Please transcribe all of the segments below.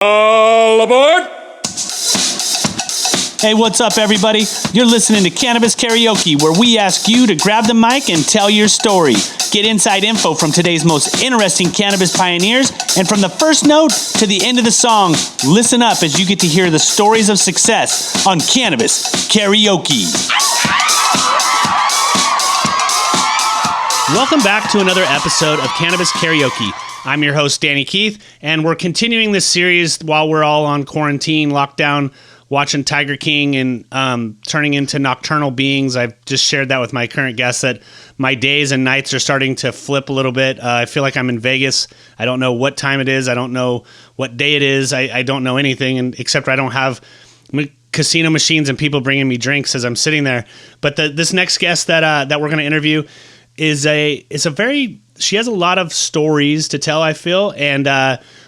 All aboard! Hey, what's up, everybody? You're listening to Cannabis Karaoke, where we ask you to grab the mic and tell your story. Get inside info from today's most interesting cannabis pioneers, and from the first note to the end of the song, listen up as you get to hear the stories of success on Cannabis Karaoke. Welcome back to another episode of Cannabis Karaoke. I'm your host, Danny Keith, and we're continuing this series while we're all on quarantine, lockdown, watching Tiger King and turning into nocturnal beings. I've just shared that with my current guests that my days and nights are starting to flip a little bit. I feel like I'm in Vegas. I don't know what time it is. I don't know what day it is. I don't know anything, except I don't have casino machines and people bringing me drinks as I'm sitting there. But this next guest that we're going to interview she has a lot of stories to tell, I feel, and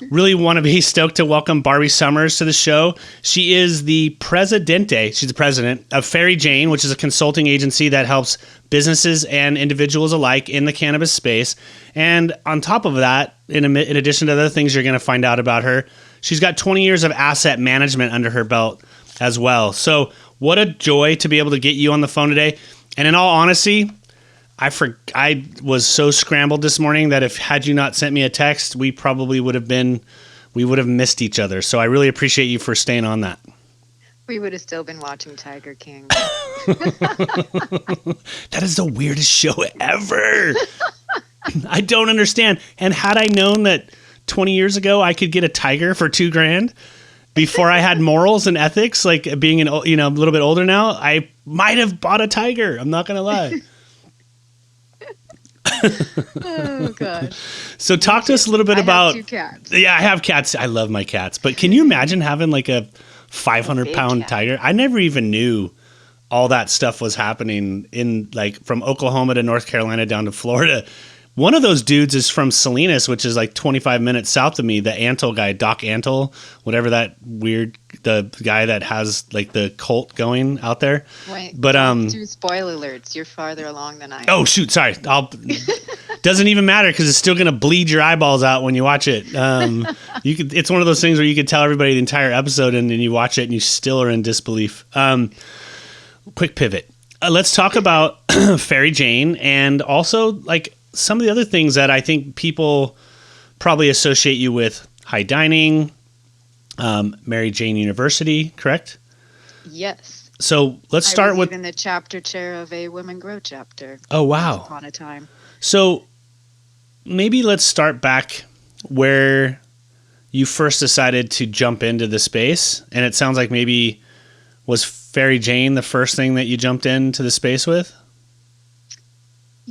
really want to be stoked to welcome Barbie Sommars to the show. She is the Presidente, she's the president of Faerie Jane, which is a consulting agency that helps businesses and individuals alike in the cannabis space. And on top of that, in addition to other things you're going to find out about her, she's got 20 years of asset management under her belt as well. So what a joy to be able to get you on the phone today. And in all honesty, I was so scrambled this morning that had you not sent me a text, we would have missed each other. So I really appreciate you for staying on that. We would have still been watching Tiger King. That is the weirdest show ever. I don't understand. And had I known that 20 years ago I could get a tiger for $2,000 before I had morals and ethics, like being a little bit older now, I might have bought a tiger. I'm not going to lie. Oh God! So talk to us a little bit about. I have 2 cats. Yeah, I have cats. I love my cats. But can you imagine having like a 500-pound tiger? I never even knew all that stuff was happening in from Oklahoma to North Carolina down to Florida. One of those dudes is from Salinas, which is like 25 minutes south of me. The Antle guy, Doc Antle, whatever the guy that has like the cult going out there. Wait, but do spoiler alerts. You're farther along than I am. Oh shoot, sorry. Doesn't even matter because it's still gonna bleed your eyeballs out when you watch it. It's one of those things where you could tell everybody the entire episode and then you watch it and you still are in disbelief. Quick pivot. Let's talk about Faerie Jane and also like some of the other things that I think people probably associate you with: high dining, Mary Jane University, correct? Yes. So let's start with even the chapter chair of a Women Grow chapter. Oh wow! Once upon a time. So maybe let's start back where you first decided to jump into the space, and it sounds like maybe was Faerie Jane the first thing that you jumped into the space with?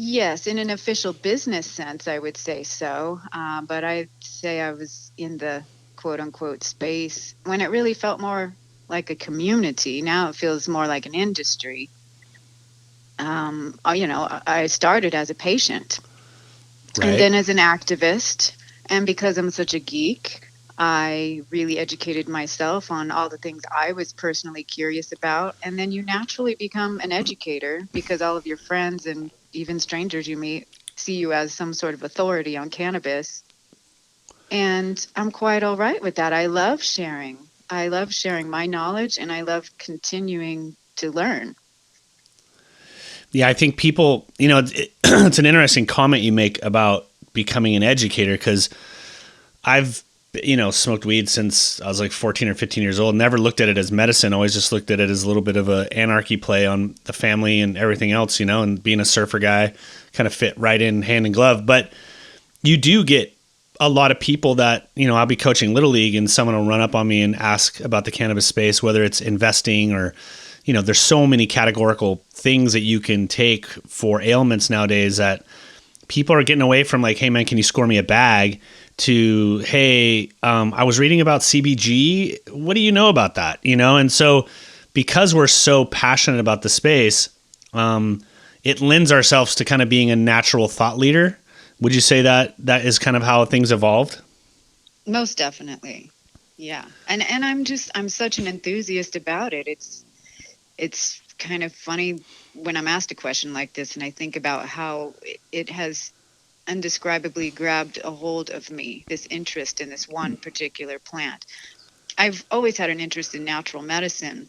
Yes, in an official business sense, I would say so. But I'd say I was in the quote-unquote space when it really felt more like a community. Now it feels more like an industry. I started as a patient, right, and then as an activist. And because I'm such a geek, I really educated myself on all the things I was personally curious about. And then you naturally become an educator because all of your friends and even strangers you meet see you as some sort of authority on cannabis. And I'm quite all right with that. I love sharing. I love sharing my knowledge, and I love continuing to learn. Yeah, I think people, it's an interesting comment you make about becoming an educator, because I've, smoked weed since I was like 14 or 15 years old. Never looked at it as medicine. Always just looked at it as a little bit of a anarchy play on the family and everything else, and being a surfer guy kind of fit right in hand in glove. But you do get a lot of people that, I'll be coaching Little League and someone will run up on me and ask about the cannabis space, whether it's investing or, there's so many categorical things that you can take for ailments nowadays that people are getting away from, like, hey man, can you score me a bag, to, hey, I was reading about CBG. What do you know about that? And so because we're so passionate about the space, it lends ourselves to kind of being a natural thought leader. Would you say that is kind of how things evolved? Most definitely. Yeah. And I'm such an enthusiast about it. It's kind of funny when I'm asked a question like this and I think about how it has undescribably grabbed a hold of me, this interest in this one particular plant. I've always had an interest in natural medicine.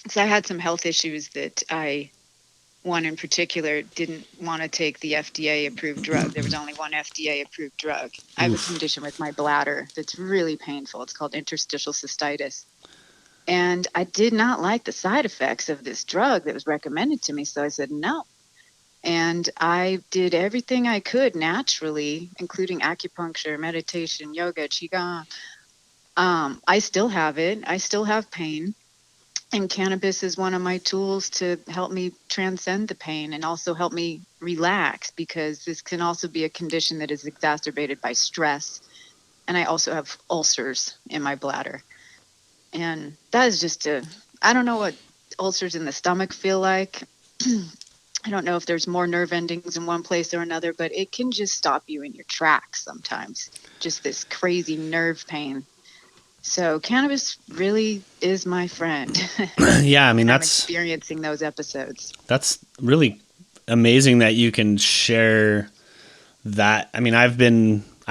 So I had some health issues that one in particular, didn't want to take the FDA approved drug. There was only one FDA approved drug. I have a condition with my bladder that's really painful. It's called interstitial cystitis. And I did not like the side effects of this drug that was recommended to me. So I said no. And I did everything I could naturally, including acupuncture, meditation, yoga, qigong. I still have it. I still have pain. And cannabis is one of my tools to help me transcend the pain and also help me relax, because this can also be a condition that is exacerbated by stress. And I also have ulcers in my bladder. And that is I don't know what ulcers in the stomach feel like. I don't know if there's more nerve endings in one place or another, but it can just stop you in your tracks sometimes. Just this crazy nerve pain. So cannabis really is my friend. Yeah, I mean, I'm that's experiencing those episodes. That's really amazing that you can share that. I mean, I've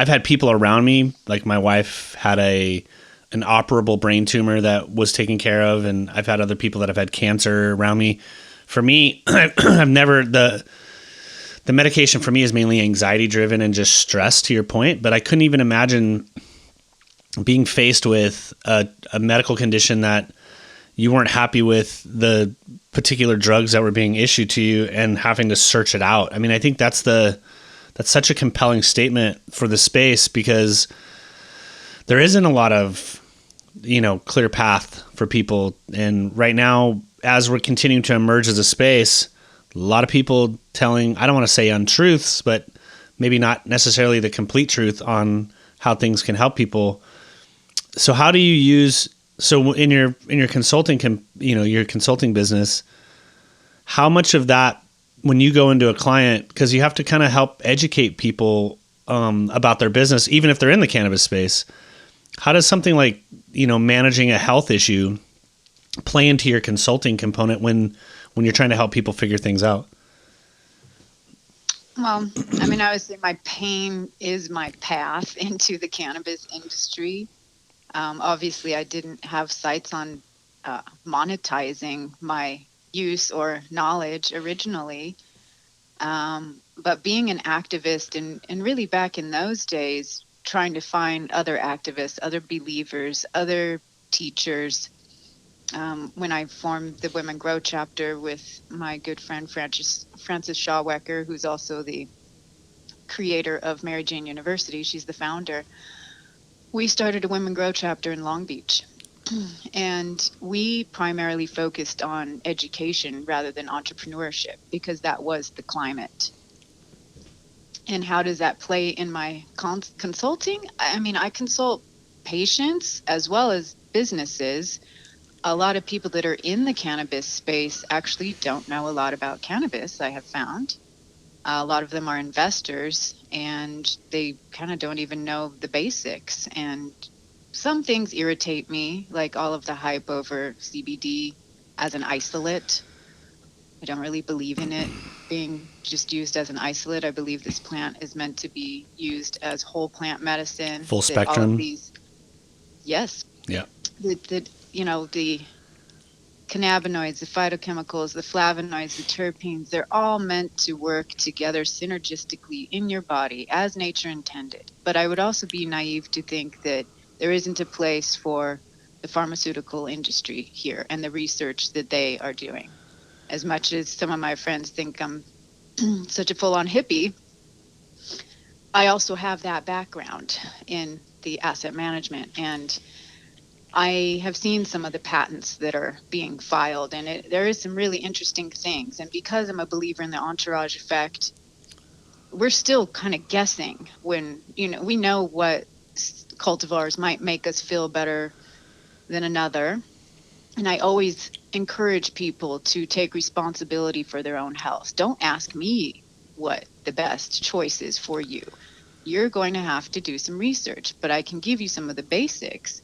had people around me, like my wife had an operable brain tumor that was taken care of, and I've had other people that have had cancer around me. For me, I've never the medication for me is mainly anxiety driven and just stress, to your point, but I couldn't even imagine being faced with a medical condition that you weren't happy with the particular drugs that were being issued to you and having to search it out. I mean, I think that's such a compelling statement for the space, because there isn't a lot of, clear path for people. And right now, as we're continuing to emerge as a space, a lot of people telling, I don't want to say untruths, but maybe not necessarily the complete truth on how things can help people. So how do you use, so in your consulting, your consulting business, how much of that, when you go into a client, because you have to kind of help educate people about their business, even if they're in the cannabis space, how does something like, managing a health issue play into your consulting component when you're trying to help people figure things out? Well, I mean, I would say my pain is my path into the cannabis industry. Obviously, I didn't have sights on monetizing my use or knowledge originally. But being an activist and really back in those days, trying to find other activists, other believers, other teachers. When I formed the Women Grow chapter with my good friend Frances Shawwecker, who's also the creator of Mary Jane University, she's the founder. We started a Women Grow chapter in Long Beach. And we primarily focused on education rather than entrepreneurship, because that was the climate. And how does that play in my consulting? I mean, I consult patients as well as businesses. A lot of people that are in the cannabis space actually don't know a lot about cannabis, I have found. A lot of them are investors, and they kind of don't even know the basics. And some things irritate me, like all of the hype over CBD as an isolate. I don't really believe in it being just used as an isolate. I believe this plant is meant to be used as whole plant medicine. Full spectrum. All of these, yes. Yeah. The cannabinoids, the phytochemicals, the flavonoids, the terpenes, they're all meant to work together synergistically in your body as nature intended. But I would also be naive to think that there isn't a place for the pharmaceutical industry here and the research that they are doing. As much as some of my friends think I'm such a full-on hippie, I also have that background in the asset management, and I have seen some of the patents that are being filed, and there is some really interesting things. And because I'm a believer in the entourage effect, we're still kind of guessing when, we know what cultivars might make us feel better than another. And I always encourage people to take responsibility for their own health. Don't ask me what the best choice is for you. You're going to have to do some research, but I can give you some of the basics,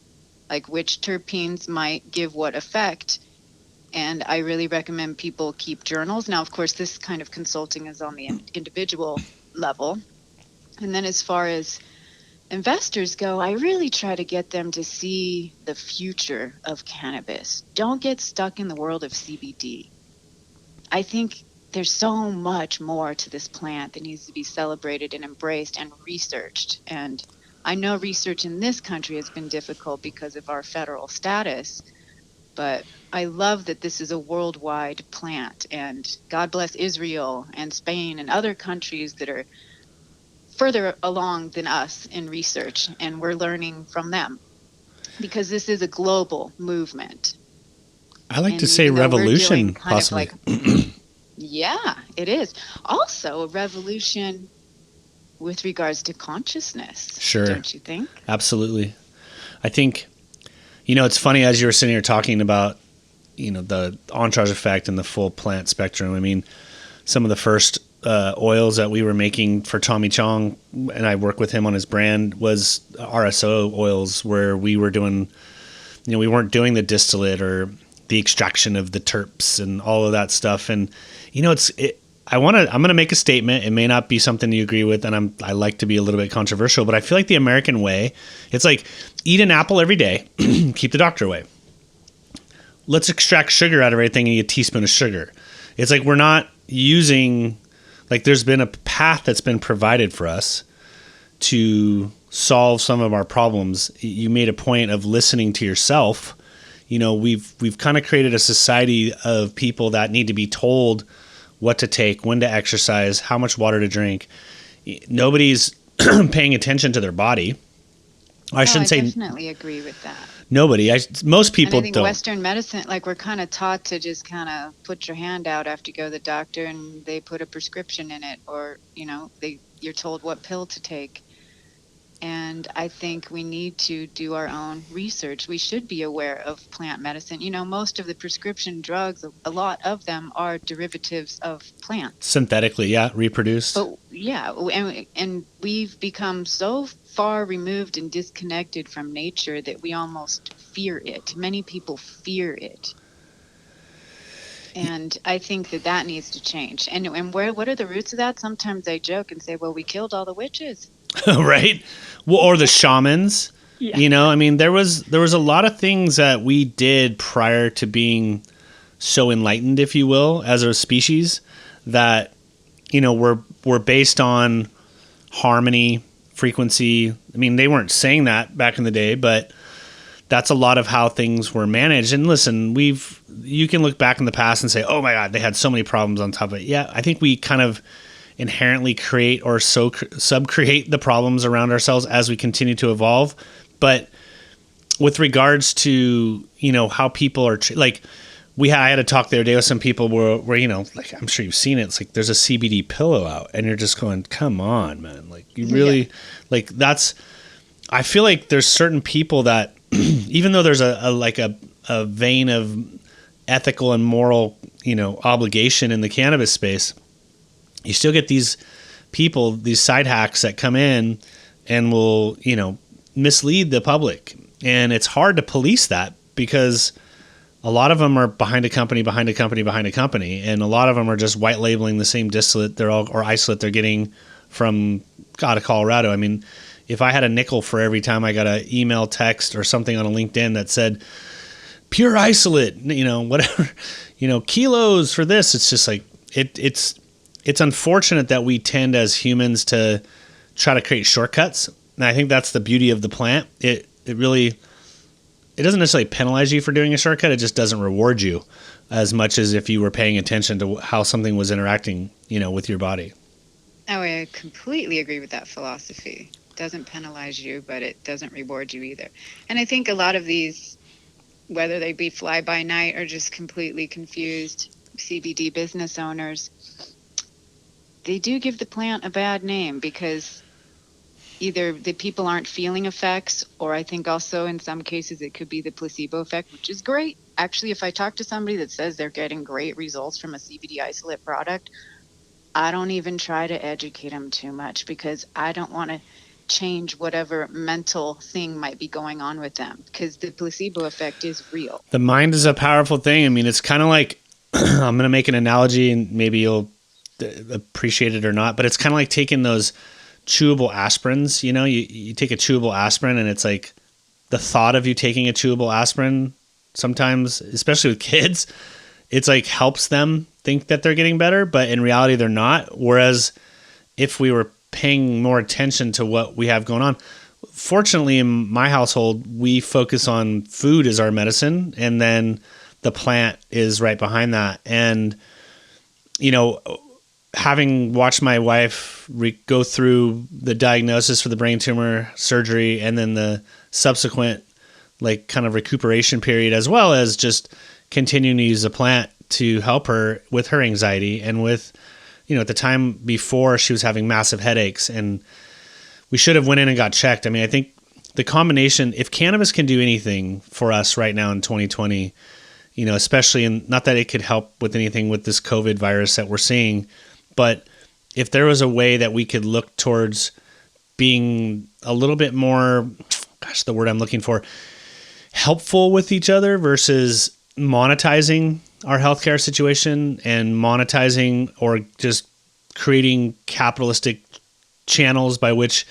like which terpenes might give what effect. And I really recommend people keep journals. Now, of course, this kind of consulting is on the individual level. And then as far as investors go, I really try to get them to see the future of cannabis. Don't get stuck in the world of CBD. I think there's so much more to this plant that needs to be celebrated and embraced and researched. And I know research in this country has been difficult because of our federal status, but I love that this is a worldwide plant. And God bless Israel and Spain and other countries that are further along than us in research, and we're learning from them because this is a global movement. I like to say revolution, possibly. Yeah, it is. Also a revolution with regards to consciousness. Sure. Don't you think? Absolutely. I think, it's funny as you were sitting here talking about, the entourage effect and the full plant spectrum. I mean, some of the first oils that we were making for Tommy Chong, and I work with him on his brand, was RSO oils, where we were doing, we weren't doing the distillate or the extraction of the terps and all of that stuff. And, I'm going to make a statement. It may not be something you agree with, and I like to be a little bit controversial, but I feel like the American way, it's like eat an apple every day, keep the doctor away. Let's extract sugar out of everything and eat a teaspoon of sugar. It's like we're not using, like there's been a path that's been provided for us to solve some of our problems. You made a point of listening to yourself. We've kind of created a society of people that need to be told what to take, when to exercise, how much water to drink. Nobody's paying attention to their body. I definitely agree with that. Nobody. Most people and I think don't. Western medicine, like we're kind of taught to just kind of put your hand out after you go to the doctor and they put a prescription in it, or you're told what pill to take. And I think we need to do our own research. We should be aware of plant medicine. Most of the prescription drugs, a lot of them are derivatives of plants. Synthetically, yeah, reproduced. But yeah, and we've become so far removed and disconnected from nature that we almost fear it. Many people fear it. And I think that needs to change. And what are the roots of that? Sometimes I joke and say, well, we killed all the witches. Right. Well, or the shamans. Yeah. There was a lot of things that we did prior to being so enlightened, if you will, as a species, that were based on harmony, frequency. They weren't saying that back in the day, but that's a lot of how things were managed. And listen, you can look back in the past and say, oh my God, they had so many problems on top of it. Yeah, I think we kind of inherently create or sub-create the problems around ourselves as we continue to evolve. But with regards to, how people are, I had a talk the other day with some people where like, I'm sure you've seen it. It's like, there's a CBD pillow out and you're just going, come on, man. Like you really, I feel like there's certain people that, even though there's a vein of ethical and moral, obligation in the cannabis space, you still get these people, these side hacks that come in and will, mislead the public. And it's hard to police that because a lot of them are behind a company. And a lot of them are just white labeling the same distillate or isolate they're getting from out of Colorado. If I had a nickel for every time I got an email, text, or something on a LinkedIn that said pure isolate, whatever, kilos for this, it's just like, it's unfortunate that we tend as humans to try to create shortcuts. And I think that's the beauty of the plant. It doesn't necessarily penalize you for doing a shortcut. It just doesn't reward you as much as if you were paying attention to how something was interacting, with your body. Oh, I completely agree with that philosophy. It doesn't penalize you, but it doesn't reward you either. And I think a lot of these, whether they be fly by night or just completely confused CBD business owners, they do give the plant a bad name because either the people aren't feeling effects, or I think also in some cases it could be the placebo effect, which is great. Actually, if I talk to somebody that says they're getting great results from a CBD isolate product, I don't even try to educate them too much because I don't want to change whatever mental thing might be going on with them, because the placebo effect is real. The mind is a powerful thing. It's kind of like, I'm going to make an analogy and maybe you'll appreciate it or not, but it's kind of like taking those chewable aspirins. You know, you take a chewable aspirin, and it's like the thought of you taking a chewable aspirin sometimes, especially with kids, it's like helps them think that they're getting better, but in reality they're not. Whereas if we were paying more attention to what we have going on, fortunately in my household, we focus on food as our medicine, and then the plant is right behind that. And, you know, having watched my wife go through the diagnosis for the brain tumor surgery and then the subsequent like kind of recuperation period, as well as just continuing to use the plant to help her with her anxiety and with, you know, at the time before she was having massive headaches, and we should have went in and got checked. I mean, I think the combination, if cannabis can do anything for us right now in 2020, you know, especially in, not that it could help with anything with this COVID virus that we're seeing, but if there was a way that we could look towards being a little bit more, gosh, the word I'm looking for, helpful with each other versus monetizing our healthcare situation and monetizing or just creating capitalistic channels by which,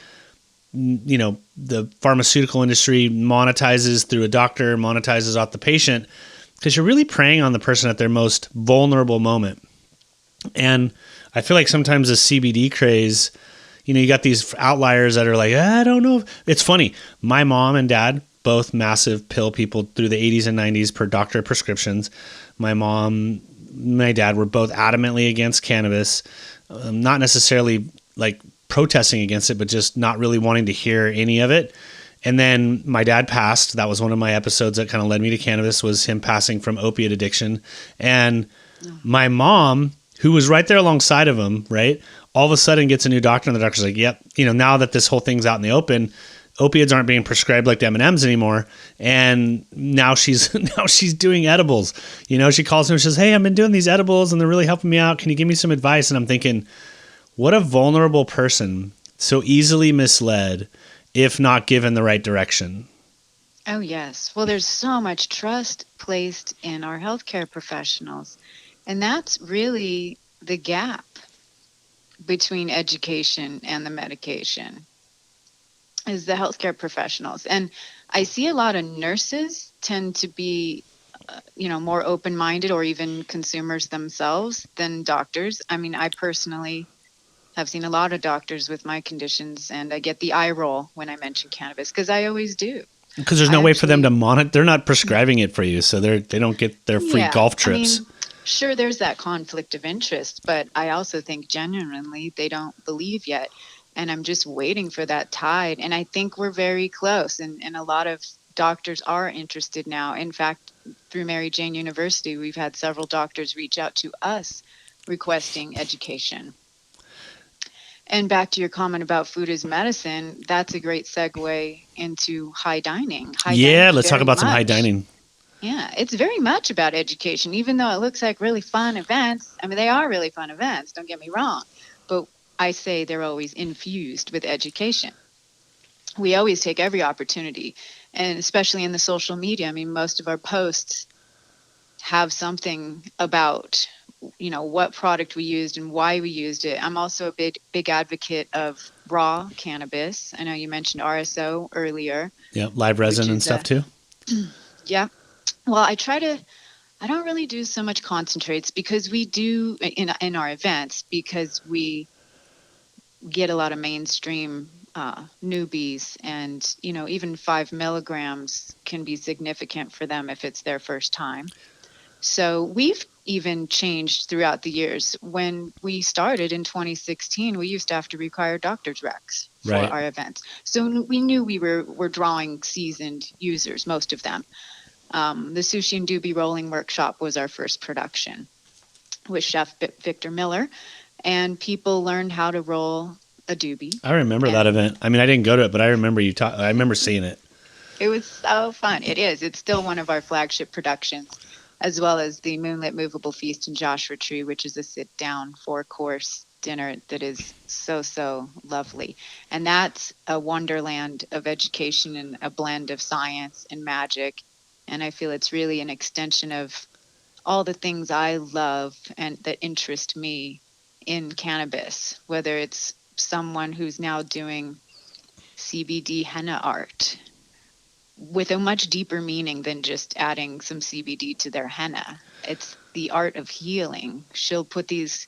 you know, the pharmaceutical industry monetizes through a doctor, monetizes off the patient, because you're really preying on the person at their most vulnerable moment. And I feel like sometimes the CBD craze, you know, you got these outliers that are like, I don't know. It's funny. My mom and dad, both massive pill people through the 80s and 90s per doctor prescriptions. My mom, my dad were both adamantly against cannabis, not necessarily like protesting against it, but just not really wanting to hear any of it. And then my dad passed. That was one of my episodes that kind of led me to cannabis, was him passing from opiate addiction. And my mom, who was right there alongside of him, right, all of a sudden gets a new doctor, and the doctor's like, yep, you know, now that this whole thing's out in the open, opiates aren't being prescribed like M&Ms anymore. And now she's doing edibles. You know, she calls him and says, hey, I've been doing these edibles and they're really helping me out. Can you give me some advice? And I'm thinking, what a vulnerable person, so easily misled if not given the right direction. Oh, yes. Well, there's so much trust placed in our healthcare professionals. And that's really the gap between education and the medication, is the healthcare professionals. And I see a lot of nurses tend to be, you know, more open-minded or even consumers themselves than doctors. I mean, I personally have seen a lot of doctors with my conditions, and I get the eye roll when I mention cannabis, because I always do. Because there's no way for them to monitor. They're not prescribing it for you, so they don't get their free golf trips. I mean, sure, there's that conflict of interest, but I also think genuinely they don't believe yet. And I'm just waiting for that tide. And I think we're very close. And a lot of doctors are interested now. In fact, through Mary Jane University, we've had several doctors reach out to us requesting education. And back to your comment about food as medicine, that's a great segue into high dining. Let's talk about some high dining. Yeah, it's very much about education, even though it looks like really fun events. I mean, they are really fun events, don't get me wrong. But I say they're always infused with education. We always take every opportunity, and especially in the social media. I mean, most of our posts have something about, you know, what product we used and why we used it. I'm also a big advocate of raw cannabis. I know you mentioned RSO earlier. Yeah, live resin and stuff too. Yeah. Well, I don't really do so much concentrates, because we do in our events, because we get a lot of mainstream newbies, and, you know, even 5 milligrams can be significant for them if it's their first time. So we've even changed throughout the years. When we started in 2016, we used to have to require doctor's recs for our events. So we knew we were drawing seasoned users, most of them. The Sushi and Doobie Rolling Workshop was our first production with Chef Victor Miller, and people learned how to roll a doobie. I remember that event. I mean, I didn't go to it, but I remember I remember seeing it. It was so fun. It is. It's still one of our flagship productions, as well as the Moonlit Movable Feast in Joshua Tree, which is a sit-down 4-course dinner that is so lovely. And that's a wonderland of education and a blend of science and magic. And I feel it's really an extension of all the things I love and that interest me in cannabis, whether it's someone who's now doing CBD henna art with a much deeper meaning than just adding some CBD to their henna. It's the art of healing. She'll put these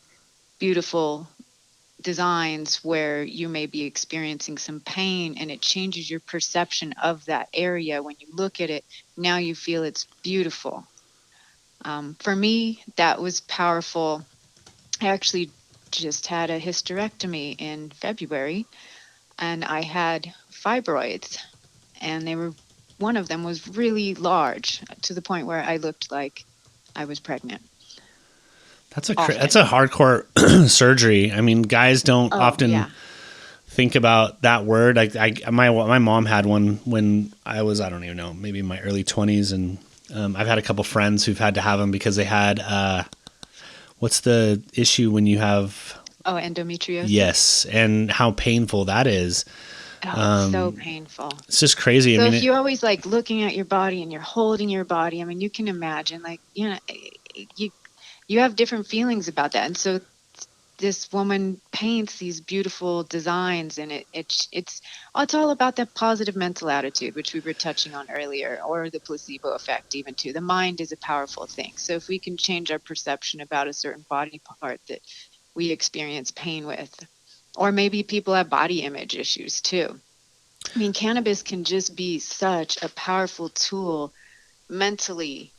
beautiful designs where you may be experiencing some pain, and it changes your perception of that area. When you look at it, now you feel it's beautiful. For me, that was powerful. I actually just had a hysterectomy in February, and I had fibroids, and one of them was really large to the point where I looked like I was pregnant. That's a hardcore surgery. I mean, guys don't often think about that word. My mom had one when I was, I don't even know, maybe in my early 20s, and I've had a couple friends who've had to have them because they had what's the issue when you have endometriosis? Yes, and how painful that is. It's so painful. It's just crazy. So if you're always like looking at your body and you're holding your body, I mean, you can imagine, like, you know, you have different feelings about that. And so this woman paints these beautiful designs, and it's all about that positive mental attitude, which we were touching on earlier, or the placebo effect even too. The mind is a powerful thing. So if we can change our perception about a certain body part that we experience pain with, or maybe people have body image issues too. I mean, cannabis can just be such a powerful tool mentally.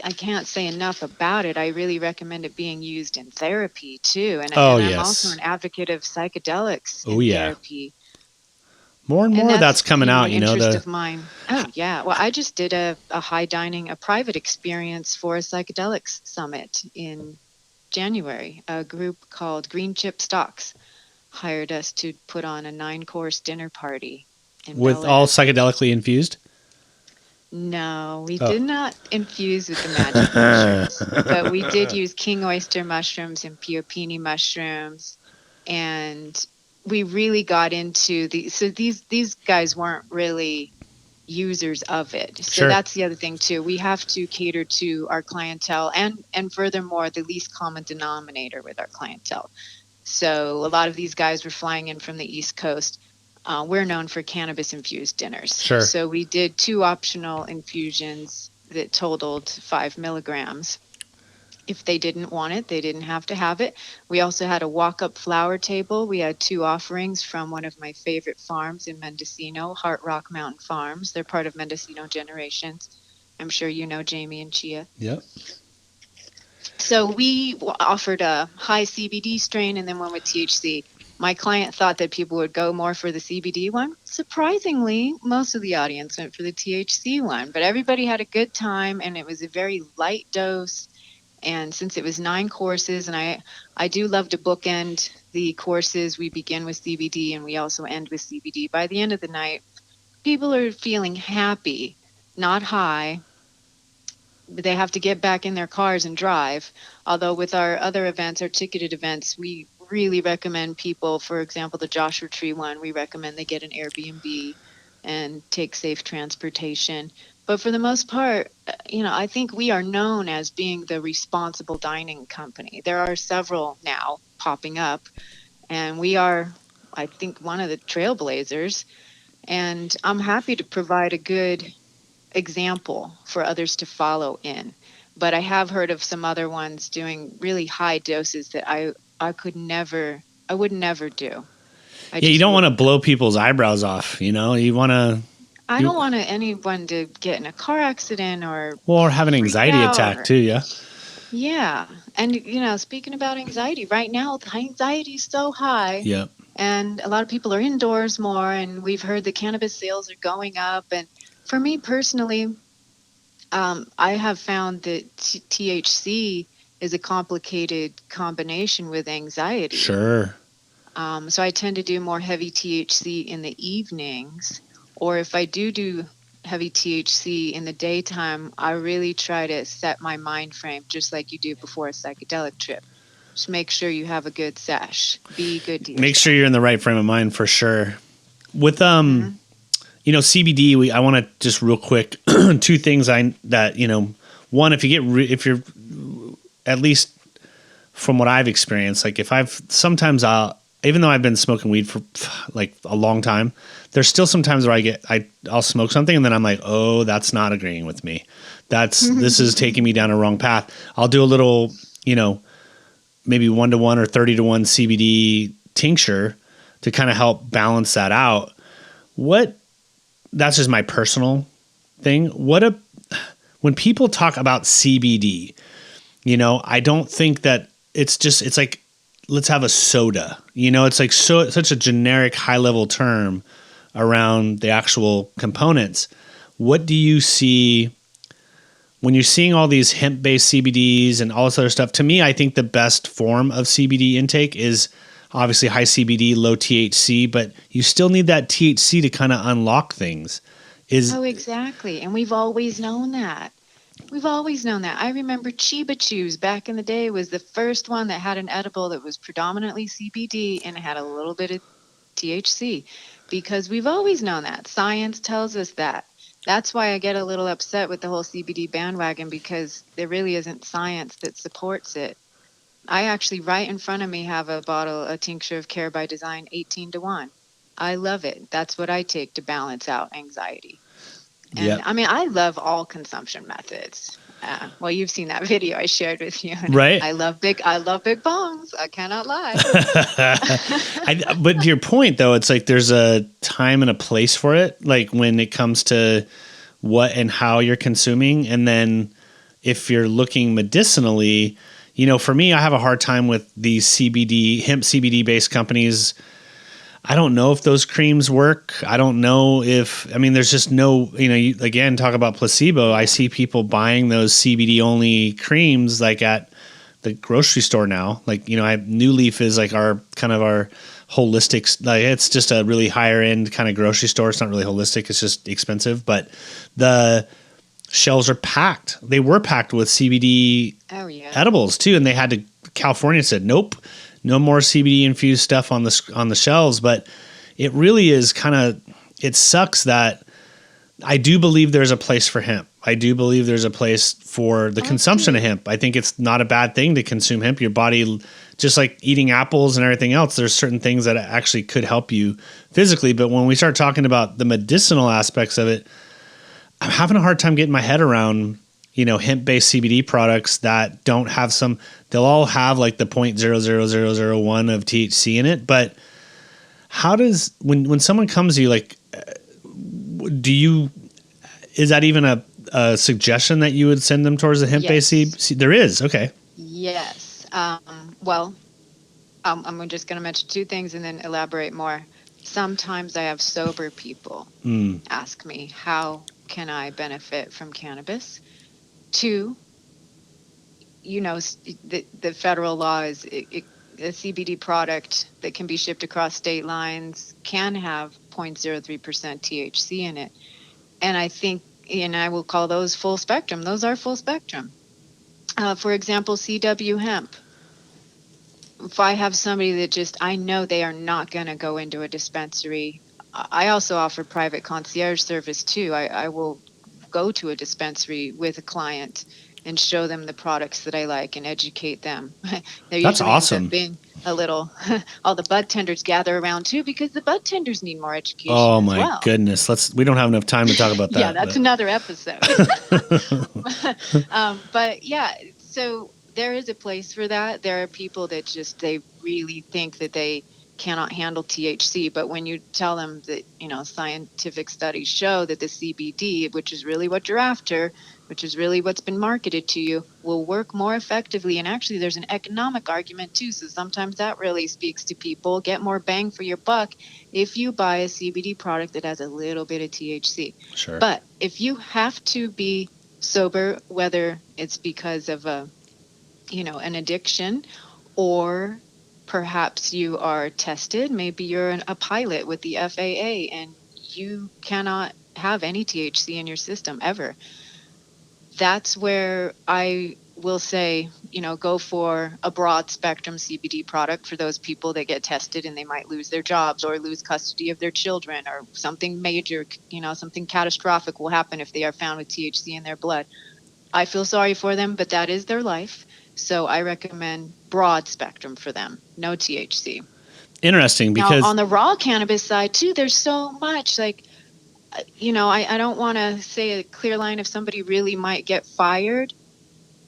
I can't say enough about it. I really recommend it being used in therapy too. And I'm also an advocate of psychedelics in therapy. More and more that's coming out, you know. Interest of mine. Oh yeah. Well, I just did a private experience for a psychedelics summit in January. A group called Green Chip Stocks hired us to put on a 9-course dinner party with all psychedelically infused. No, we did not infuse with the magic mushrooms, but we did use king oyster mushrooms and piopini mushrooms, and we really got into these guys weren't really users of it. So that's the other thing too. We have to cater to our clientele and furthermore the least common denominator with our clientele. So a lot of these guys were flying in from the East Coast. We're known for cannabis infused dinners. Sure. So we did 2 optional infusions that totaled 5 milligrams. If they didn't want it, they didn't have to have it. We also had a walk-up flower table. We had 2 offerings from one of my favorite farms in Mendocino, Heart Rock Mountain Farms. They're part of Mendocino Generations. I'm sure you know Jamie and Chia. Yep. So we offered a high CBD strain and then one with THC. My client thought that people would go more for the CBD one. Surprisingly, most of the audience went for the THC one, but everybody had a good time, and it was a very light dose. And since it was 9 courses, and I do love to bookend the courses, we begin with CBD and we also end with CBD. By the end of the night, people are feeling happy, not high. They have to get back in their cars and drive. Although with our other events, our ticketed events, we really recommend people, for example, the Joshua Tree one, we recommend they get an Airbnb and take safe transportation. But for the most part, you know, I think we are known as being the responsible dining company. There are several now popping up, and we are, I think, one of the trailblazers. And I'm happy to provide a good example for others to follow in. But I have heard of some other ones doing really high doses that I would never do. You don't want to blow people's eyebrows off, you know. You want to. I don't want anyone to get in a car accident or have an anxiety attack too. Yeah. Yeah, and you know, speaking about anxiety, right now the anxiety is so high. Yeah. And a lot of people are indoors more, and we've heard the cannabis sales are going up. And for me personally, I have found that THC is a complicated combination with anxiety. Sure. So I tend to do more heavy THC in the evenings, or if I do heavy THC in the daytime, I really try to set my mind frame just like you do before a psychedelic trip. Just make sure you have a good sesh. Be good to yourself. Make sure you're in the right frame of mind for sure. With you know, CBD, I want to just real quick 2 things one, if you're at least from what I've experienced, like if even though I've been smoking weed for like a long time, there's still some times where I'll smoke something and then I'm like, oh, that's not agreeing with me. This is taking me down a wrong path. I'll do a little, maybe 1-to-1 or 30-to-1 CBD tincture to kind of help balance that out. That's just my personal thing. When people talk about CBD, I don't think that it's like, let's have a soda, it's like such a generic high level term around the actual components. What do you see when you're seeing all these hemp-based CBDs and all this other stuff? To me, I think the best form of CBD intake is obviously high CBD, low THC, but you still need that THC to kind of unlock things. Exactly. And we've always known that. I remember Chiba Chews back in the day was the first one that had an edible that was predominantly CBD and had a little bit of THC, because we've always known that. Science tells us that. That's why I get a little upset with the whole CBD bandwagon, because there really isn't science that supports it. I actually, right in front of me, have a tincture of Care by Design 18-to-1. I love it. That's what I take to balance out anxiety. And yep. I mean, I love all consumption methods. Well, you've seen that video I shared with you. Right. I love big bongs. I cannot lie. But to your point, though, it's like there's a time and a place for it. Like when it comes to what and how you're consuming. And then if you're looking medicinally, for me, I have a hard time with these hemp CBD based companies. I don't know if those creams work. I don't know there's just no, you again, talk about placebo. I see people buying those CBD only creams like at the grocery store now. Like, New Leaf is like our holistic, like it's just a really higher end kind of grocery store. It's not really holistic. It's just expensive, but the shelves are packed. They were packed with CBD edibles too. And California said, nope. No more CBD infused stuff on the shelves, but it really is it sucks that I do believe there's a place for hemp. I do believe there's a place for the consumption of hemp. I think it's not a bad thing to consume hemp. Your body, just like eating apples and everything else, there's certain things that actually could help you physically. But when we start talking about the medicinal aspects of it, I'm having a hard time getting my head around hemp-based CBD products that don't have they'll all have like the 0.00001 of THC in it. But how does, when someone comes to you, like, is that even a suggestion that you would send them towards the hemp-based CBD? There is. Okay. Yes. Well, I'm just going to mention two things and then elaborate more. Sometimes I have sober people ask me, how can I benefit from cannabis? Two, the federal law is a CBD product that can be shipped across state lines can have 0.03% THC in it. And I think, and I will call those full spectrum. Those are full spectrum. For example, CW hemp. If I have somebody that I know they are not going to go into a dispensary. I also offer private concierge service too. I will go to a dispensary with a client and show them the products that I like and educate them. That's awesome. Being a little, all the bud tenders gather around too, because the bud tenders need more education. Oh my goodness. We don't have enough time to talk about that. Yeah, that's another episode. But yeah, so there is a place for that. There are people that they really think that they cannot handle THC, but when you tell them that scientific studies show that the CBD, which is really what you're after, which is really what's been marketed to you, will work more effectively, and actually there's an economic argument too, so sometimes that really speaks to people. Get more bang for your buck if you buy a CBD product that has a little bit of THC. Sure. But if you have to be sober, whether it's because of an addiction, or perhaps you are tested, maybe you're a pilot with the FAA and you cannot have any THC in your system ever. That's where I will say, go for a broad spectrum CBD product for those people that get tested and they might lose their jobs or lose custody of their children, or something major, something catastrophic will happen if they are found with THC in their blood. I feel sorry for them, but that is their life. So I recommend broad spectrum for them, no THC. Interesting, because now, on the raw cannabis side too, there's so much like, I don't want to say a clear line if somebody really might get fired.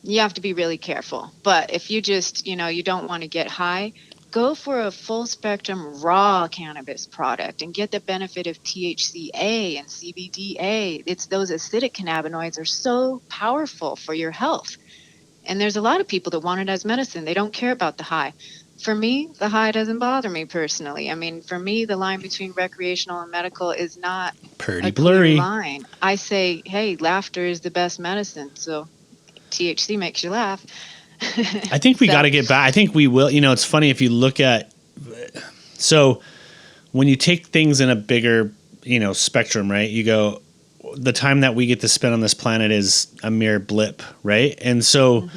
You have to be really careful. But if you just, you don't want to get high, go for a full spectrum raw cannabis product and get the benefit of THCA and CBDA. It's those acidic cannabinoids are so powerful for your health. And there's a lot of people that want it as medicine. They don't care about the high. For me, the high doesn't bother me personally. I mean, for me, the line between recreational and medical is not pretty a blurry clear line. I say, hey, laughter is the best medicine. So THC makes you laugh. I think we got to get back. I think we will. It's funny if you look at, so when you take things in a bigger, spectrum, right? You go, the time that we get to spend on this planet is a mere blip, right? And so,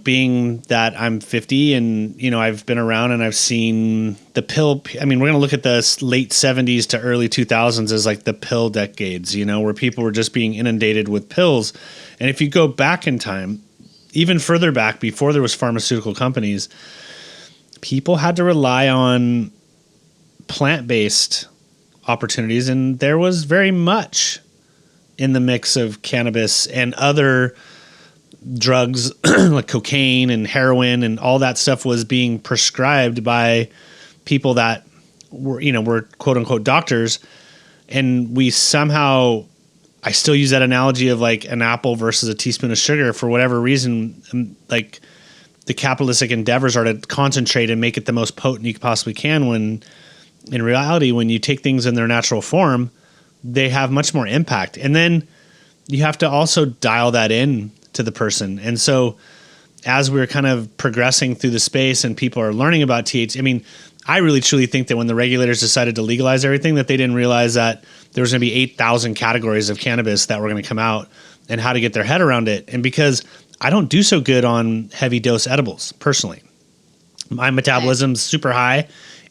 being that I'm 50 and, I've been around and I've seen the pill. I mean, we're going to look at the late 70s to early 2000s as like the pill decades, where people were just being inundated with pills. And if you go back in time, even further back before there was pharmaceutical companies, people had to rely on plant-based opportunities. And there was very much in the mix of cannabis and other drugs like cocaine and heroin and all that stuff was being prescribed by people that were quote unquote doctors. And we somehow, I still use that analogy of like an apple versus a teaspoon of sugar for whatever reason. Like the capitalistic endeavors are to concentrate and make it the most potent you possibly can, when in reality, when you take things in their natural form, they have much more impact. And then you have to also dial that in to the person. And so as we're kind of progressing through the space and people are learning about THC, I mean, I really truly think that when the regulators decided to legalize everything, that they didn't realize that there was going to be 8,000 categories of cannabis that were going to come out and how to get their head around it. And because I don't do so good on heavy dose edibles personally, my metabolism's super high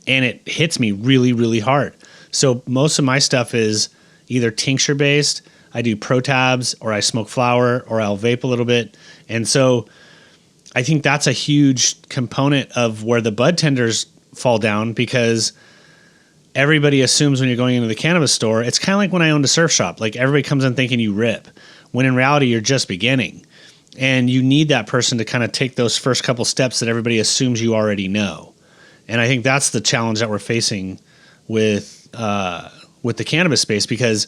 and it hits me really, really hard. So most of my stuff is either tincture based, I do pro tabs, or I smoke flower, or I'll vape a little bit. And so I think that's a huge component of where the bud tenders fall down, because everybody assumes when you're going into the cannabis store, it's kind of like when I owned a surf shop. Like everybody comes in thinking you rip, when in reality you're just beginning. And you need that person to kind of take those first couple steps that everybody assumes you already know. And I think that's the challenge that we're facing with the cannabis space, because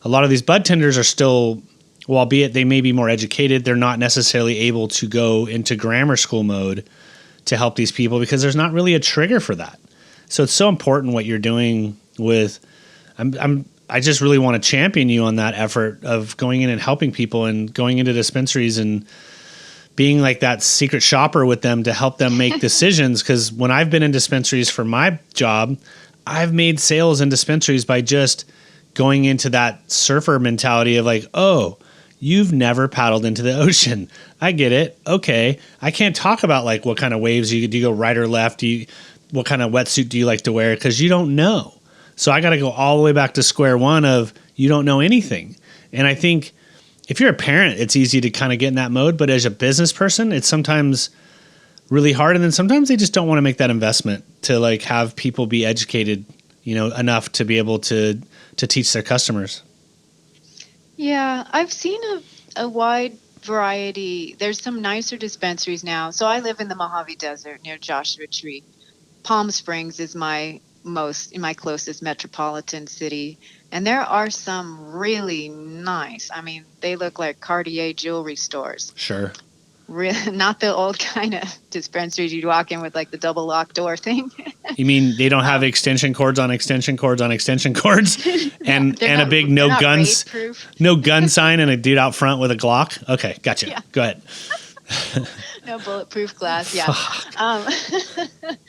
a lot of these bud tenders are still, well, albeit they may be more educated, they're not necessarily able to go into grammar school mode to help these people, because there's not really a trigger for that. So it's so important what you're doing with, I just really want to champion you on that effort of going in and helping people and going into dispensaries and being like that secret shopper with them to help them make decisions. Because when I've been in dispensaries for my job, I've made sales in dispensaries by just going into that surfer mentality of like, oh, you've never paddled into the ocean. I get it. Okay. I can't talk about like what kind of waves do you go right or left? What kind of wetsuit do you like to wear? Because you don't know. So I got to go all the way back to square one of you don't know anything. And I think if you're a parent, it's easy to kind of get in that mode. But as a business person, it's sometimes really hard. And then sometimes they just don't want to make that investment to like have people be educated, enough to be able to teach their customers. Yeah, I've seen a wide variety. There's some nicer dispensaries now. So I live in the Mojave Desert near Joshua Tree. Palm Springs is my closest metropolitan city. And there are some really nice. I mean, they look like Cartier jewelry stores. Sure. Not the old kind of dispensaries you'd walk in with like the double lock door thing. You mean they don't have extension cords on extension cords on extension cords and a big no gun sign and a dude out front with a Glock? Okay, gotcha. Yeah. Go ahead. No bulletproof glass. Yeah.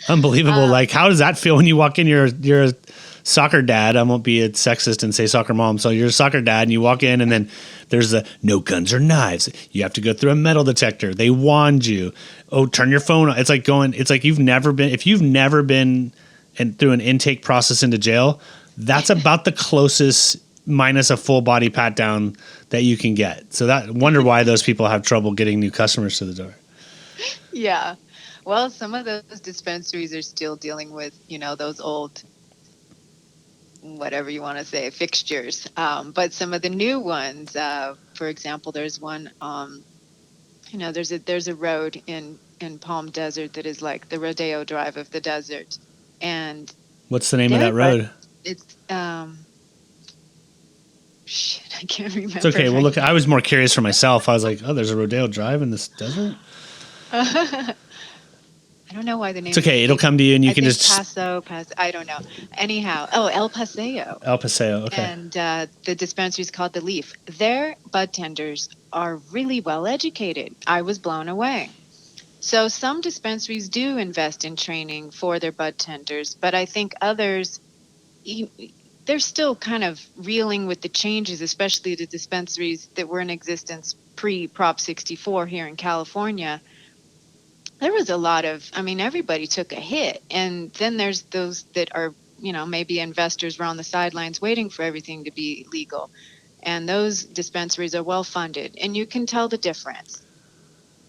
Unbelievable. Like, how does that feel when you walk in? You're a soccer dad. I won't be a sexist and say soccer mom. So you're a soccer dad and you walk in and then there's the no guns or knives. You have to go through a metal detector. They wand you. Oh, turn your phone on. It's like if you've never been through an intake process into jail, that's about the closest minus a full body pat down that you can get. So wonder why those people have trouble getting new customers to the door. Yeah. Well, some of those dispensaries are still dealing with, those old, whatever you want to say, fixtures. But some of the new ones, for example, there's one, there's a road in Palm Desert that is like the Rodeo Drive of the desert, and What's the name of that road? It's shit, I can't remember. It's okay. Well, look, I was more curious for myself. I was like, oh, there's a Rodeo Drive in this desert. I don't know why the name. It's okay. It'll come to you, and you can just Paso. I don't know. Anyhow, El Paseo. El Paseo. Okay. And the dispensary is called The Leaf. Their bud tenders are really well educated. I was blown away. So some dispensaries do invest in training for their bud tenders, but I think others, they're still kind of reeling with the changes, especially the dispensaries that were in existence pre-Prop 64 here in California. There was a lot of, everybody took a hit. And then there's those that are, maybe investors were on the sidelines waiting for everything to be legal. And those dispensaries are well funded, and you can tell the difference.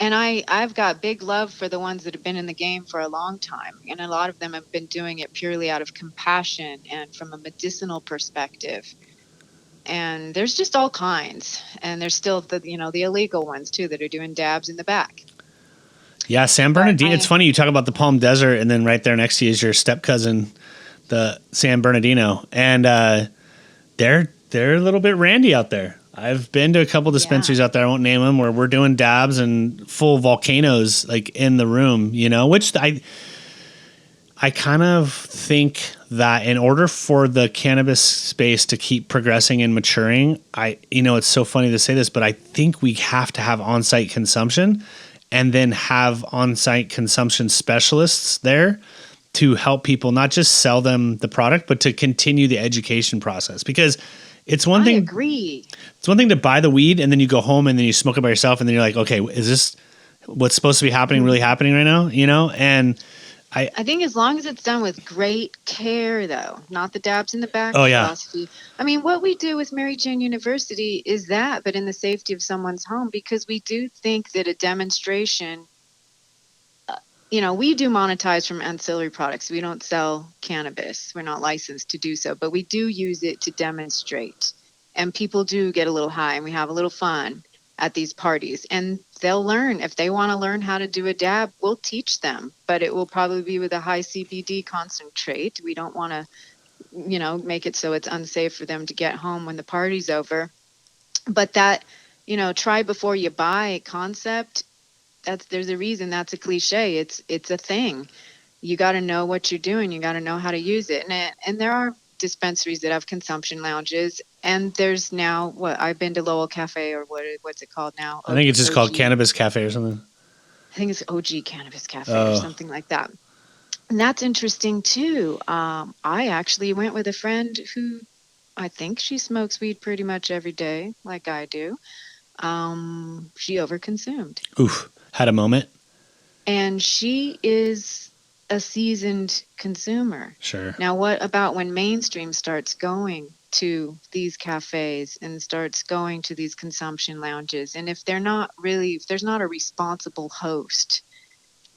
And I've got big love for the ones that have been in the game for a long time. And a lot of them have been doing it purely out of compassion and from a medicinal perspective. And there's just all kinds. And there's still the illegal ones too that are doing dabs in the back. Yeah, San Bernardino. It's funny you talk about the Palm Desert, and then right there next to you is your step cousin, the San Bernardino, and they're a little bit randy out there. I've been to a couple dispensaries out there. I won't name them, where we're doing dabs and full volcanoes like in the room. Which I kind of think that in order for the cannabis space to keep progressing and maturing, it's so funny to say this, but I think we have to have on-site consumption. And then have on-site consumption specialists there to help people not just sell them the product, but to continue the education process. Because it's one thing. I agree. It's one thing to buy the weed and then you go home and then you smoke it by yourself and then you're like, okay, is this what's supposed to be happening really happening right now? And I think as long as it's done with great care, though, not the dabs in the back philosophy. What we do with Mary Jane University is that, but in the safety of someone's home, because we do think that a demonstration, we do monetize from ancillary products. We don't sell cannabis. We're not licensed to do so, but we do use it to demonstrate. And people do get a little high and we have a little fun at these parties, and they'll learn. If they want to learn how to do a dab, we'll teach them, but it will probably be with a high CBD concentrate. We don't want to, make it so it's unsafe for them to get home when the party's over. But that, try before you buy concept, there's a reason that's a cliche. It's a thing. You got to know what you're doing. You got to know how to use it. And there are dispensaries that have consumption lounges, and there's now I've been to Lowell Cafe, or what's it called now? I think it's just called Cannabis Cafe or something. I think it's OG Cannabis Cafe or something like that. And that's interesting too. I actually went with a friend who I think she smokes weed pretty much every day, like I do. She overconsumed. Oof, had a moment. And she is a seasoned consumer. Sure. Now, what about when mainstream starts going to these cafes and starts going to these consumption lounges? And if there's not a responsible host,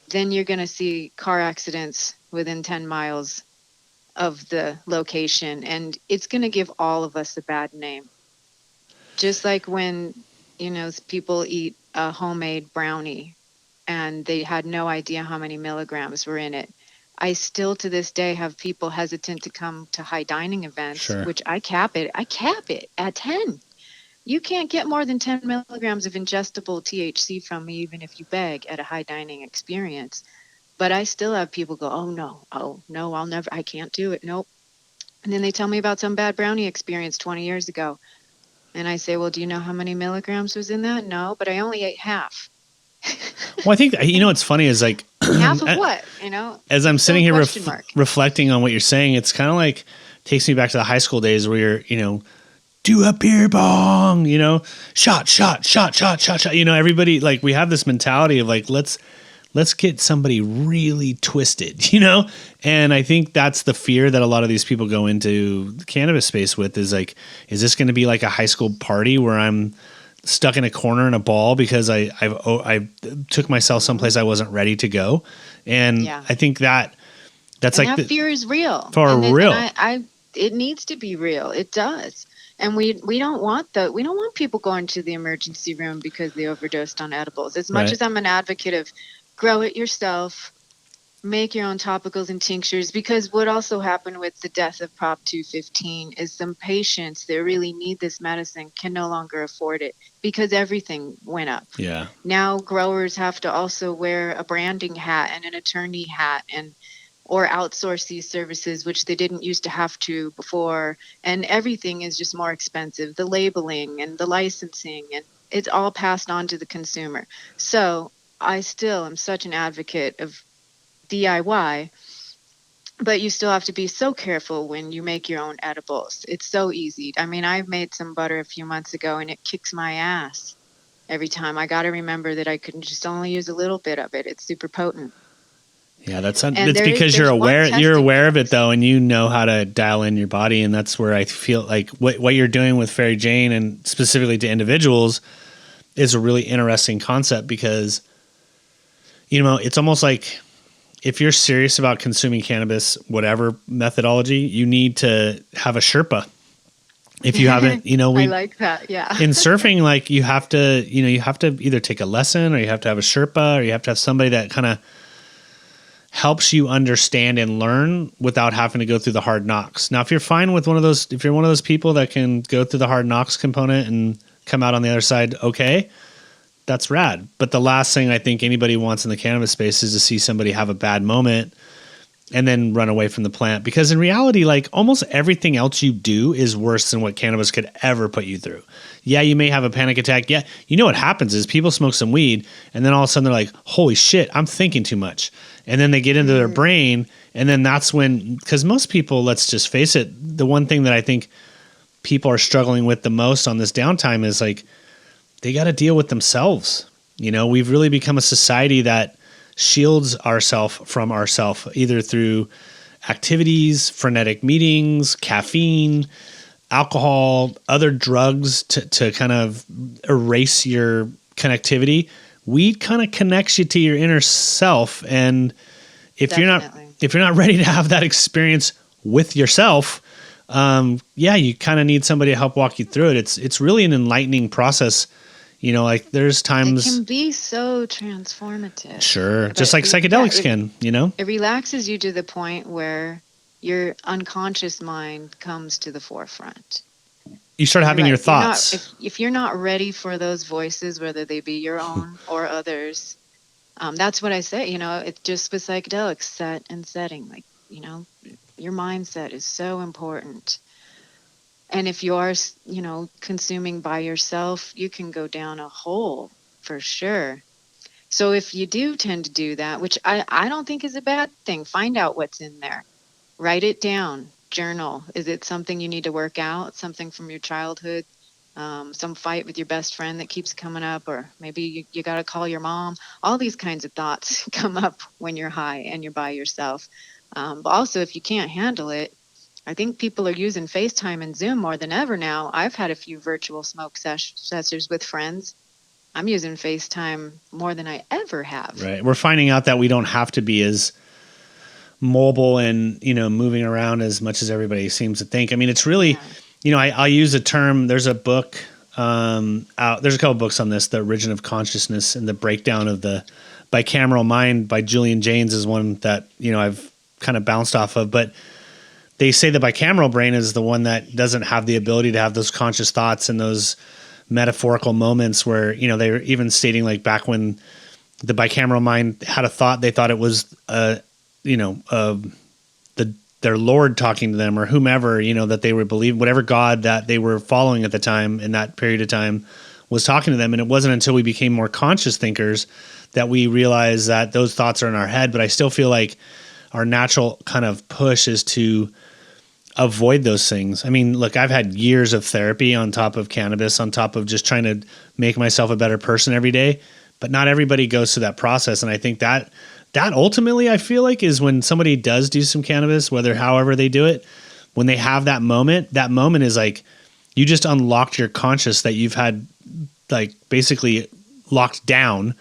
then you're going to see car accidents within 10 miles of the location. And it's going to give all of us a bad name. Just like when, people eat a homemade brownie and they had no idea how many milligrams were in it. I still to this day have people hesitant to come to high dining events, sure, which I cap it at 10. You can't get more than 10 milligrams of ingestible THC from me, even if you beg at a high dining experience. But I still have people go, oh no, I'll never, I can't do it. Nope. And then they tell me about some bad brownie experience 20 years ago. And I say, well, do you know how many milligrams was in that? No, but I only ate half. Well, I think, what's funny is like half of what, as I'm sitting here reflecting on what you're saying, it's kind of like takes me back to the high school days where you're, do a beer bong, shot. Everybody, like, we have this mentality of like, let's get somebody really twisted, and I think that's the fear that a lot of these people go into the cannabis space with is like, is this going to be like a high school party where I'm stuck in a corner in a ball because I took myself someplace I wasn't ready to go. And I think that's and like that fear is real. Real. And it needs to be real. It does. And we don't want people going to the emergency room because they overdosed on edibles. As much as I'm an advocate of grow it yourself, make your own topicals and tinctures, because what also happened with the death of Prop 215 is some patients that really need this medicine can no longer afford it because everything went up. Yeah. Now growers have to also wear a branding hat and an attorney hat or outsource these services, which they didn't used to have to before. And everything is just more expensive, the labeling and the licensing, and it's all passed on to the consumer. So I still am such an advocate of DIY, but you still have to be so careful when you make your own edibles. It's so easy. I mean, I made some butter a few months ago and it kicks my ass every time. I got to remember that I can just only use a little bit of it. It's super potent. Yeah, it's because you're aware of it though, and you know how to dial in your body. And that's where I feel like what you're doing with Faerie Jane and specifically to individuals is a really interesting concept because, it's almost like, if you're serious about consuming cannabis, whatever methodology, you need to have a Sherpa. If you haven't, I like that. Yeah. In surfing, like you have to either take a lesson or you have to have a Sherpa or you have to have somebody that kind of helps you understand and learn without having to go through the hard knocks. Now, if you're one of those people that can go through the hard knocks component and come out on the other side, okay, that's rad. But the last thing I think anybody wants in the cannabis space is to see somebody have a bad moment and then run away from the plant. Because in reality, like almost everything else you do is worse than what cannabis could ever put you through. Yeah, you may have a panic attack. Yeah, what happens is people smoke some weed and then all of a sudden they're like, holy shit, I'm thinking too much. And then they get into their brain. And then that's when, because most people, let's just face it, the one thing that I think people are struggling with the most on this downtime is like, they got to deal with themselves. We've really become a society that shields ourselves from ourselves, either through activities, frenetic meetings, caffeine, alcohol, other drugs to kind of erase your connectivity. Weed kind of connects you to your inner self. And if you're not ready to have that experience with yourself, you kind of need somebody to help walk you through it. It's really an enlightening process. Like there's times it can be so transformative. Sure. Just like psychedelics can, It relaxes you to the point where your unconscious mind comes to the forefront. You start having your thoughts. If you're not ready for those voices, whether they be your own or others, that's what I say, it's just with psychedelics, set and setting. Like, your mindset is so important. And if you are, consuming by yourself, you can go down a hole for sure. So if you do tend to do that, which I don't think is a bad thing, find out what's in there. Write it down. Journal. Is it something you need to work out? Something from your childhood? Some fight with your best friend that keeps coming up? Or maybe you got to call your mom. All these kinds of thoughts come up when you're high and you're by yourself. But also, if you can't handle it, I think people are using FaceTime and Zoom more than ever now. I've had a few virtual smoke sessions with friends. I'm using FaceTime more than I ever have. Right. We're finding out that we don't have to be as mobile and, moving around as much as everybody seems to think. I mean, it's really, I'll use a term. There's a book out. There's a couple books on this, The Origin of Consciousness and the Breakdown of the Bicameral Mind by Julian Jaynes is one that, I've kind of bounced off of. But they say the bicameral brain is the one that doesn't have the ability to have those conscious thoughts and those metaphorical moments where, they were even stating like back when the bicameral mind had a thought, they thought it was, their Lord talking to them or whomever, that they were believing, whatever God that they were following at the time in that period of time was talking to them. And it wasn't until we became more conscious thinkers that we realized that those thoughts are in our head. But I still feel like our natural kind of push is to avoid those things. I mean, look, I've had years of therapy on top of cannabis, on top of just trying to make myself a better person every day. But not everybody goes through that process. And I think that ultimately, I feel like, is when somebody does do some cannabis, however they do it, when they have that moment is like you just unlocked your conscious that you've had like basically locked down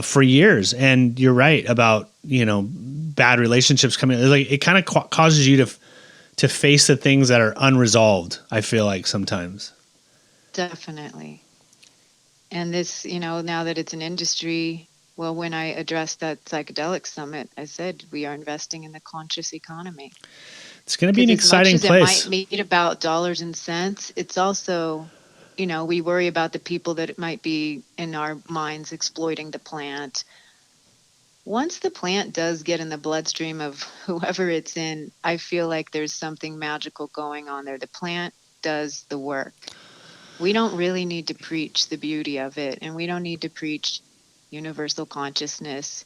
for years. And you're right about, bad relationships coming. Like it kind of causes you to face the things that are unresolved. I feel like sometimes. Definitely. And this, now that it's an industry, well, when I addressed that psychedelic summit, I said we are investing in the conscious economy. It's going to be an exciting place. As much as it might be about dollars and cents, it's also, we worry about the people that it might be in our minds exploiting the plant. Once the plant does get in the bloodstream of whoever it's in, I feel like there's something magical going on there. The plant does the work. We don't really need to preach the beauty of it, and we don't need to preach universal consciousness.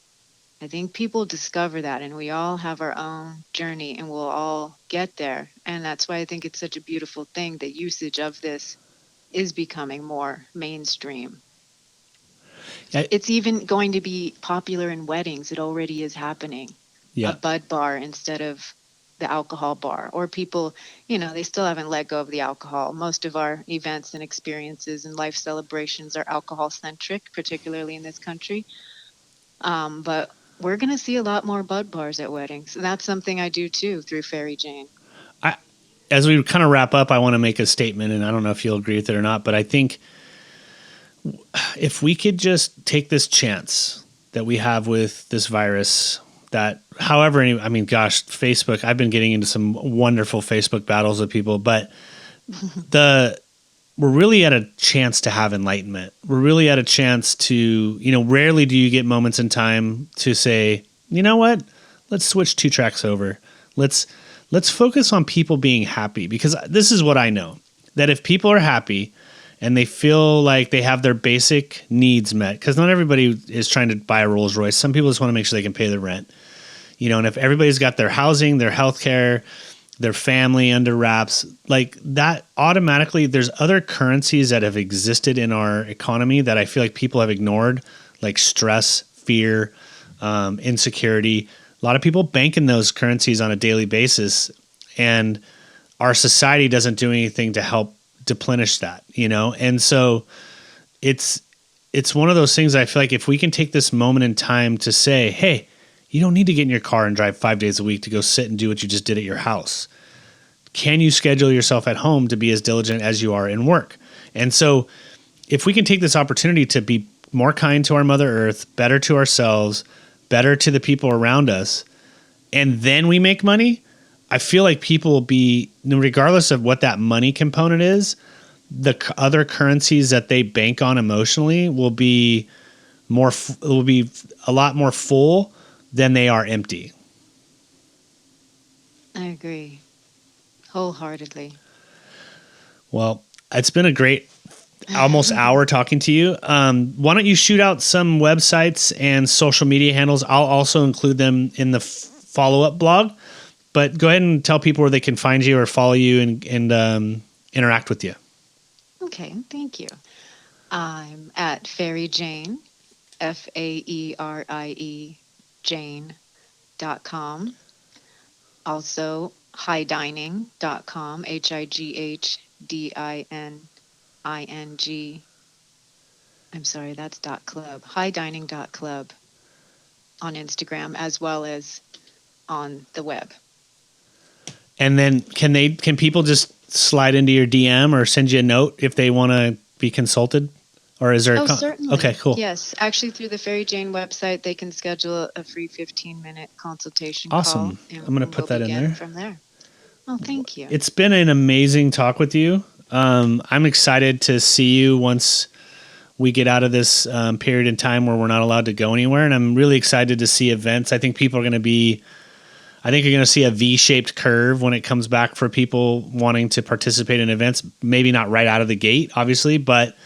I think people discover that, and we all have our own journey, and we'll all get there. And that's why I think it's such a beautiful thing. The usage of this is becoming more mainstream. It's even going to be popular in weddings. It already is happening. Yeah. A bud bar instead of the alcohol bar. Or people, they still haven't let go of the alcohol. Most of our events and experiences and life celebrations are alcohol-centric, particularly in this country. But we're going to see a lot more bud bars at weddings. And that's something I do, too, through Faerie Jane. As we kind of wrap up, I want to make a statement, and I don't know if you'll agree with it or not, but I think if we could just take this chance that we have with this virus, that Facebook, I've been getting into some wonderful Facebook battles with people, but we're really at a chance to have enlightenment. We're really at a chance to, rarely do you get moments in time to say, you know what, let's switch 2 tracks over. Let's focus on people being happy, because this is what I know, that if people are happy and they feel like they have their basic needs met, because not everybody is trying to buy a Rolls Royce. Some people just want to make sure they can pay the rent, and if everybody's got their housing, their healthcare, their family under wraps, like that, automatically there's other currencies that have existed in our economy that I feel like people have ignored, like stress, fear, insecurity. A lot of people bank in those currencies on a daily basis, and our society doesn't do anything to help deplenish that, And so it's one of those things I feel like if we can take this moment in time to say, hey, you don't need to get in your car and drive 5 days a week to go sit and do what you just did at your house. Can you schedule yourself at home to be as diligent as you are in work? And so if we can take this opportunity to be more kind to our Mother Earth, better to ourselves, better to the people around us, and then we make money, I feel like people will be, regardless of what that money component is, the other currencies that they bank on emotionally will be a lot more full than they are empty. I agree wholeheartedly. Well, it's been a great almost hour talking to you. Why don't you shoot out some websites and social media handles? I'll also include them in the follow-up blog, but go ahead and tell people where they can find you or follow you and interact with you. Okay, thank you. I'm at Faerie Jane, FAERIE Jane.com. Also, highdining.com, HIGHDINING. I'm sorry, that's .club. Highdining.club on Instagram as well as on the web. And then can people just slide into your DM or send you a note if they want to be consulted? Or is there certainly. Okay, cool. Yes, actually through the Faerie Jane website, they can schedule a free 15-minute consultation awesome. call. I'm going to put that in there. From there. Oh, thank you. It's been an amazing talk with you. I'm excited to see you once we get out of this period in time where we're not allowed to go anywhere. And I'm really excited to see events. I think you're going to see a V-shaped curve when it comes back for people wanting to participate in events. Maybe not right out of the gate, obviously, but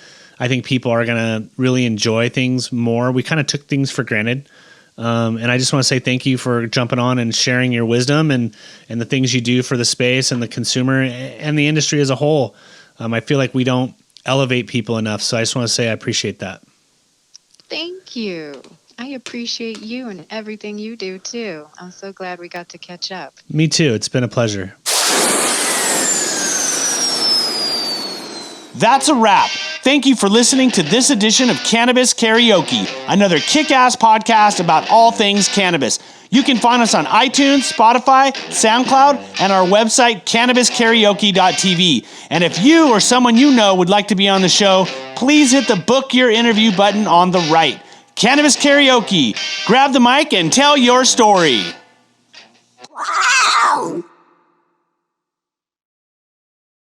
I think people are going to really enjoy things more. We kind of took things for granted. And I just want to say thank you for jumping on and sharing your wisdom and the things you do for the space and the consumer and the industry as a whole. I feel like we don't elevate people enough. So I just want to say I appreciate that. Thank you. I appreciate you and everything you do too. I'm so glad we got to catch up. Me too. It's been a pleasure. That's a wrap. thank you for listening to this edition of Cannabis Karaoke, another kick-ass podcast about all things cannabis. You can find us on iTunes, Spotify, SoundCloud, and our website, cannabiskaraoke.tv. And if you or someone you know would like to be on the show, please hit the book your interview button on the right. Cannabis Karaoke. Grab the mic and tell your story.